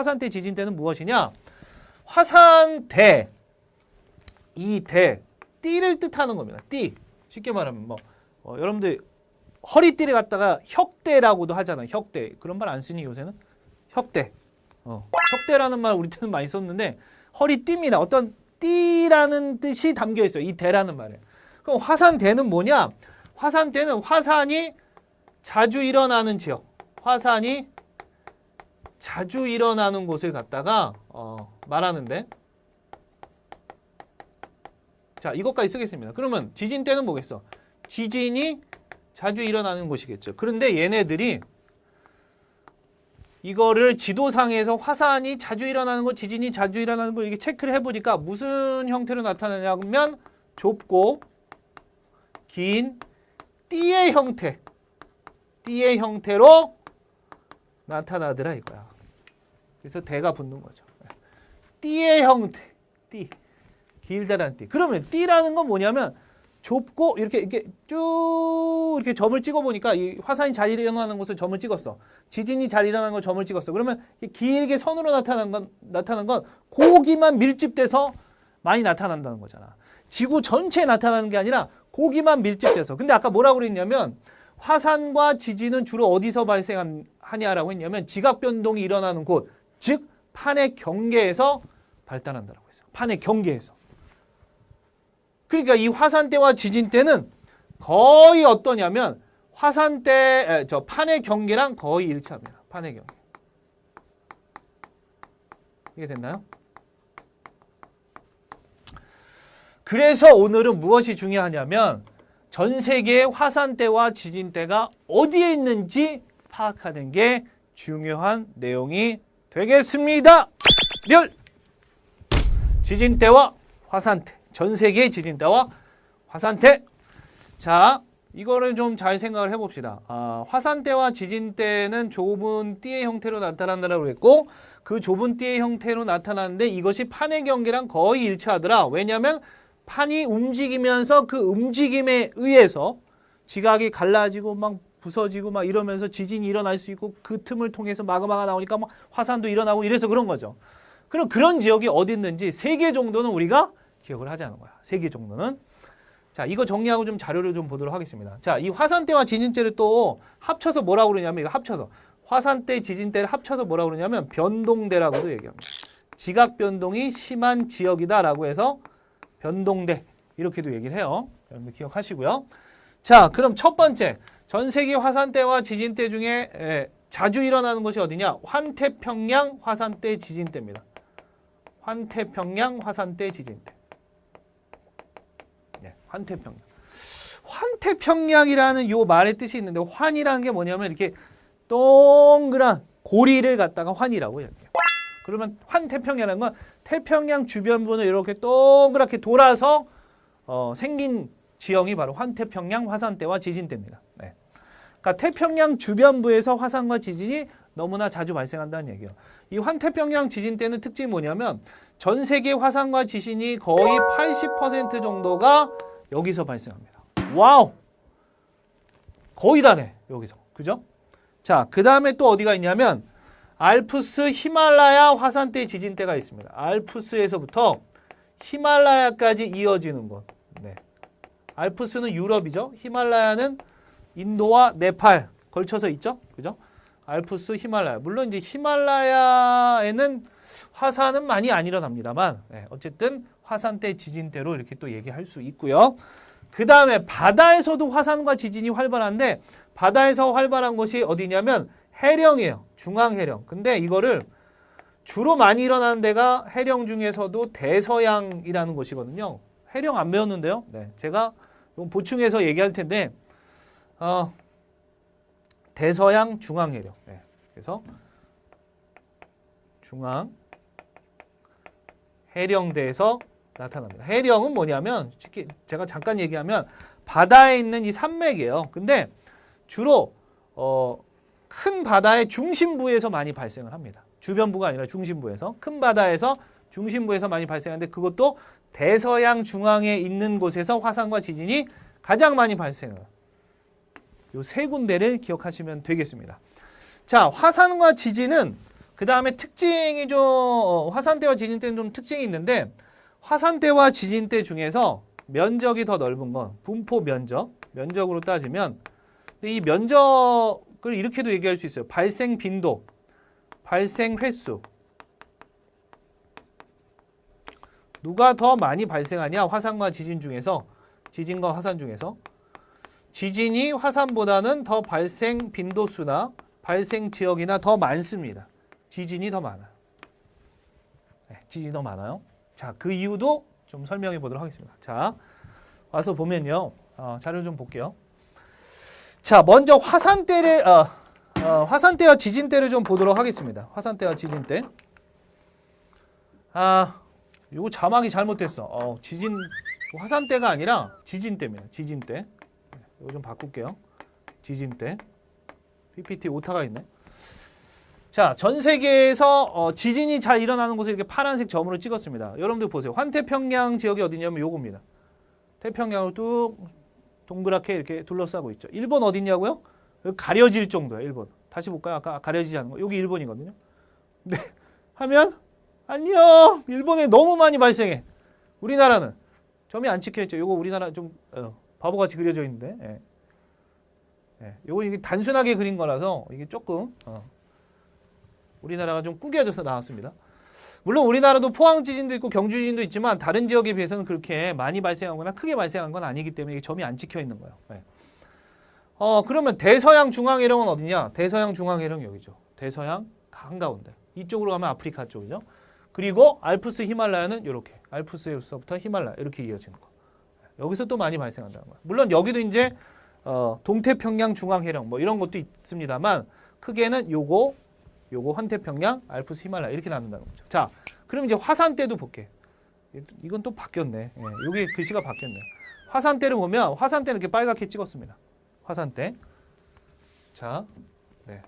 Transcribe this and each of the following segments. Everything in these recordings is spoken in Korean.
화산대 지진대는 무엇이냐? 화산대, 이 대, 띠를 뜻하는 겁니다. 띠. 쉽게 말하면 여러분들 허리띠를 갖다가 혁대라고도 하잖아요. 혁대. 그런 말 안 쓰니 요새는? 혁대. 혁대라는 말 우리 때는 많이 썼는데 허리띠입니다. 어떤 띠라는 뜻이 담겨 있어요. 이 대라는 말에. 그럼 화산대는 뭐냐? 화산대는 화산이 자주 일어나는 지역. 화산이 자주 일어나는 곳을 갖다가 말하는데, 자, 이것까지 쓰겠습니다. 그러면 지진대는 뭐겠어? 지진이 자주 일어나는 곳이겠죠. 그런데 얘네들이 이거를 지도상에서 화산이 자주 일어나는 것, 지진이 자주 일어나는 걸 이렇게 체크를 해보니까 무슨 형태로 나타나냐면 좁고 긴 띠의 형태, 띠의 형태로 나타나더라 이거야. 그래서 대가 붙는 거죠. 띠의 형태, 띠, 길다란 띠. 그러면 띠라는 건 뭐냐면 좁고 이렇게 쭉 이렇게 점을 찍어 보니까 이 화산이 잘 일어나는 곳을 점을 찍었어. 지진이 잘 일어나는 걸 점을 찍었어. 그러면 길게 선으로 나타난 건 고기만 밀집돼서 많이 나타난다는 거잖아. 지구 전체에 나타나는 게 아니라 고기만 밀집돼서. 근데 아까 뭐라고 그랬냐면 화산과 지진은 주로 어디서 발생하냐라고 했냐면 지각 변동이 일어나는 곳, 즉 판의 경계에서 발달한다라고 했어요. 판의 경계에서. 그러니까 이 화산대와 지진대는 거의 어떠냐면 판의 경계랑 거의 일치합니다. 판의 경계. 이게 됐나요? 그래서 오늘은 무엇이 중요하냐면 전 세계의 화산대와 지진대가 어디에 있는지 파악하는 게 중요한 내용이 되겠습니다. 지진대와 화산대. 전 세계의 지진대와 화산대. 자, 이거를 좀 잘 생각을 해봅시다. 화산대와 지진대는 좁은 띠의 형태로 나타난다고 했고 그 좁은 띠의 형태로 나타나는데 이것이 판의 경계랑 거의 일치하더라. 왜냐하면 판이 움직이면서 그 움직임에 의해서 지각이 갈라지고 막 부서지고 막 이러면서 지진이 일어날 수 있고 그 틈을 통해서 마그마가 나오니까 막 화산도 일어나고 이래서 그런 거죠. 그럼 그런 지역이 어디 있는지 3개 정도는 우리가 기억을 하자는 거야. 3개 정도는. 자, 이거 정리하고 좀 자료를 좀 보도록 하겠습니다. 자, 이 화산대와 지진대를 또 합쳐서 뭐라고 그러냐면 이거 합쳐서 화산대, 지진대를 합쳐서 뭐라고 그러냐면 변동대라고도 얘기합니다. 지각 변동이 심한 지역이다라고 해서 변동대 이렇게도 얘기를 해요. 여러분들 기억하시고요. 자, 그럼 첫 번째 전 세계 화산대와 지진대 중에 자주 일어나는 것이 어디냐? 환태평양 화산대 지진대입니다. 환태평양 화산대 지진대. 네, 환태평양. 환태평양이라는 요 말의 뜻이 있는데 환이라는 게 뭐냐면 이렇게 동그란 고리를 갖다가 환이라고 얘기해요. 그러면 환태평양이라는 건 태평양 주변부는 이렇게 동그랗게 돌아서 생긴 지형이 바로 환태평양 화산대와 지진대입니다. 네. 그러니까 태평양 주변부에서 화산과 지진이 너무나 자주 발생한다는 얘기예요. 이 환태평양 지진대는 특징이 뭐냐면 전 세계 화산과 지진이 거의 80% 정도가 여기서 발생합니다. 와우! 거의 다네, 여기서. 그죠? 자, 그 다음에 또 어디가 있냐면 알프스 히말라야 화산대 지진대가 있습니다. 알프스에서부터 히말라야까지 이어지는 곳. 네. 알프스는 유럽이죠. 히말라야는 인도와 네팔 걸쳐서 있죠. 그죠? 알프스 히말라야. 물론 이제 히말라야에는 화산은 많이 안 일어납니다만 어쨌든 화산대 지진대로 이렇게 또 얘기할 수 있고요. 그 다음에 바다에서도 화산과 지진이 활발한데 바다에서 활발한 곳이 어디냐면 해령이에요. 중앙해령. 근데 이거를 주로 많이 일어나는 데가 해령 중에서도 대서양이라는 곳이거든요. 해령 안 배웠는데요. 네, 제가 보충해서 얘기할 텐데 대서양 중앙해령. 네, 그래서 중앙 해령대에서 나타납니다. 해령은 뭐냐면 쉽게 제가 잠깐 얘기하면 바다에 있는 이 산맥이에요. 근데 주로 큰 바다의 중심부에서 많이 발생을 합니다. 주변부가 아니라 중심부에서. 큰 바다에서 중심부에서 많이 발생하는데 그것도 대서양 중앙에 있는 곳에서 화산과 지진이 가장 많이 발생을. 요 3군데를 기억하시면 되겠습니다. 자, 화산과 지진은 그 다음에 특징이 좀 화산대와 지진대는 좀 특징이 있는데 화산대와 지진대 중에서 면적이 더 넓은 건 분포 면적으로 따지면 이 면적을 이렇게도 얘기할 수 있어요. 발생 빈도, 발생 횟수. 누가 더 많이 발생하냐? 화산과 지진 중에서, 지진과 화산 중에서. 지진이 화산보다는 더 발생 빈도수나 발생 지역이나 더 많습니다. 지진이 더 많아요. 네, 지진이 더 많아요. 자, 그 이유도 좀 설명해 보도록 하겠습니다. 자, 와서 보면요. 자료 좀 볼게요. 자, 먼저 화산대와 지진대를 좀 보도록 하겠습니다. 화산대와 지진대. 요거 자막이 잘못됐어. 화산대가 아니라 지진대입니다. 지진대. 이거 좀 바꿀게요. 지진대. PPT 오타가 있네. 자, 전 세계에서 지진이 잘 일어나는 곳을 이렇게 파란색 점으로 찍었습니다. 여러분들 보세요. 환태평양 지역이 어디냐면 요겁니다. 태평양을 뚝 동그랗게 이렇게 둘러싸고 있죠. 일본 어디냐고요? 여기 가려질 정도예요. 일본. 다시 볼까요? 아까 가려지지 않은 거. 여기 일본이거든요. 네. 하면 안녕. 일본에 너무 많이 발생해. 우리나라는 점이 안 찍혀있죠. 요거 우리나라 좀 바보같이 그려져 있는데. 예. 예. 요거 이게 단순하게 그린 거라서 이게 조금 우리나라가 좀 구겨져서 나왔습니다. 물론 우리나라도 포항 지진도 있고 경주 지진도 있지만 다른 지역에 비해서는 그렇게 많이 발생하거나 크게 발생한 건 아니기 때문에 이게 점이 안 찍혀 있는 거예요. 네. 그러면 대서양 중앙해령은 어디냐? 대서양 중앙해령 여기죠. 대서양 한가운데. 이쪽으로 가면 아프리카 쪽이죠. 그리고 알프스 히말라야는 이렇게. 알프스에서부터 히말라야 이렇게 이어지는 거. 여기서 또 많이 발생한다는 거예요. 물론 여기도 이제 동태평양 중앙해령 뭐 이런 것도 있습니다만 크게는 요거 환태평양, 알프스 히말라야 이렇게 나눈다는 거죠. 자, 그럼 이제 화산대도 볼게. 이건 또 바뀌었네. 예, 여기 글씨가 바뀌었네. 화산대를 보면 화산대는 이렇게 빨갛게 찍었습니다. 화산대. 자, 네.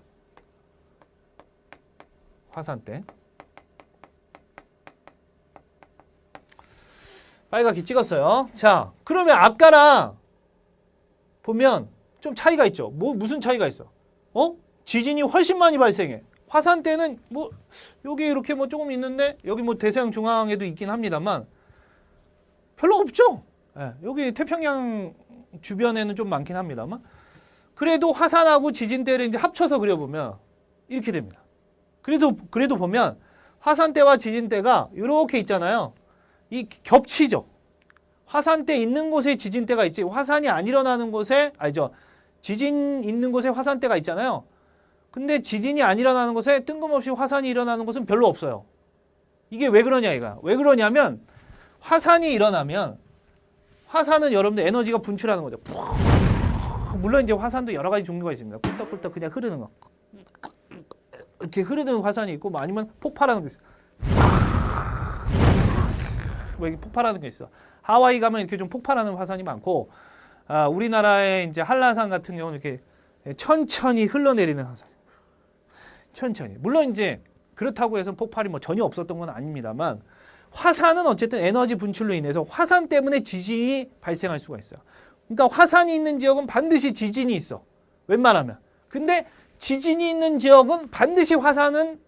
화산대. 빨갛게 찍었어요. 자, 그러면 아까랑 보면 좀 차이가 있죠. 무슨 차이가 있어? 지진이 훨씬 많이 발생해. 화산대는 뭐 여기 이렇게 뭐 조금 있는데 여기 뭐 대서양 중앙에도 있긴 합니다만 별로 없죠. 예, 여기 태평양 주변에는 좀 많긴 합니다만 그래도 화산하고 지진대를 이제 합쳐서 그려보면 이렇게 됩니다. 그래도 보면 화산대와 지진대가 이렇게 있잖아요. 이 겹치죠. 화산대 있는 곳에 지진대가 있지 화산이 안 일어나는 곳에 지진 있는 곳에 화산대가 있잖아요. 근데 지진이 안 일어나는 곳에 뜬금없이 화산이 일어나는 곳은 별로 없어요. 이게 왜 그러냐 이거야. 왜 그러냐면 화산이 일어나면 화산은 여러분들 에너지가 분출하는 거죠. 물론 이제 화산도 여러 가지 종류가 있습니다. 꿀떡꿀떡 그냥 흐르는 거. 이렇게 흐르는 화산이 있고 뭐 아니면 폭발하는 게 있어요. 뭐 이렇게 폭발하는 게 있어. 하와이 가면 이렇게 좀 폭발하는 화산이 많고 우리나라의 이제 한라산 같은 경우는 이렇게 천천히 흘러내리는 화산. 천천히. 물론 이제 그렇다고 해서 폭발이 뭐 전혀 없었던 건 아닙니다만 화산은 어쨌든 에너지 분출로 인해서 화산 때문에 지진이 발생할 수가 있어요. 그러니까 화산이 있는 지역은 반드시 지진이 있어. 웬만하면. 근데 지진이 있는 지역은 반드시 화산은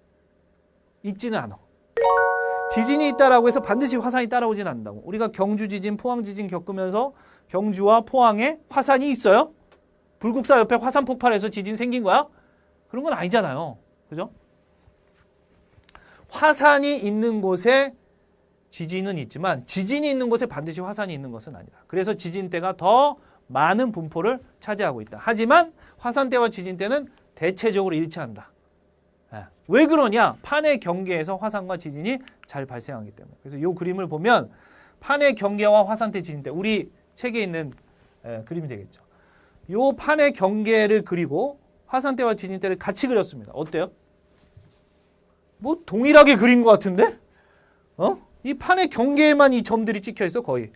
있지는 않아. 지진이 있다라고 해서 반드시 화산이 따라오진 않는다고. 우리가 경주 지진, 포항 지진 겪으면서 경주와 포항에 화산이 있어요? 불국사 옆에 화산 폭발해서 지진 생긴 거야? 그런 건 아니잖아요. 그죠? 화산이 있는 곳에 지진은 있지만 지진이 있는 곳에 반드시 화산이 있는 것은 아니다. 그래서 지진대가 더 많은 분포를 차지하고 있다. 하지만 화산대와 지진대는 대체적으로 일치한다. 왜 그러냐? 판의 경계에서 화산과 지진이 잘 발생하기 때문에. 그래서 이 그림을 보면 판의 경계와 화산대, 지진대 우리 책에 있는 그림이 되겠죠. 이 판의 경계를 그리고 화산대와 지진대를 같이 그렸습니다. 어때요? 뭐 동일하게 그린 것 같은데? 이 판의 경계에만 이 점들이 찍혀 있어 거의.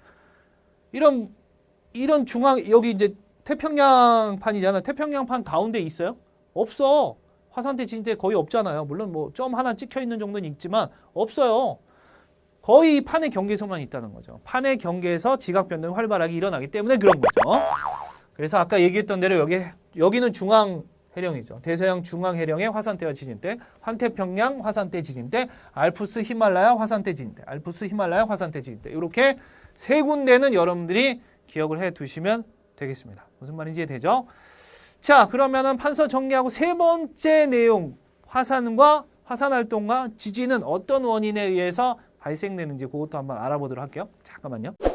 이런 중앙 여기 이제 태평양판이잖아. 태평양판 가운데 있어요? 없어. 화산대, 지진대 거의 없잖아요. 물론 뭐 점 하나 찍혀 있는 정도는 있지만 없어요. 거의 판의 경계에서만 있다는 거죠. 판의 경계에서 지각 변동이 활발하게 일어나기 때문에 그런 거죠. 그래서 아까 얘기했던 대로 여기는 중앙 해령이죠. 대서양 중앙해령의 화산대와 지진대, 환태평양 화산대 지진대, 알프스 히말라야 화산대 지진대, 알프스 히말라야 화산대 지진대. 이렇게 세 군데는 여러분들이 기억을 해 두시면 되겠습니다. 무슨 말인지 이해되죠? 자, 그러면은 판서 정리하고 세 번째 내용, 화산과 화산 활동과 지진은 어떤 원인에 의해서 발생되는지 그것도 한번 알아보도록 할게요. 잠깐만요.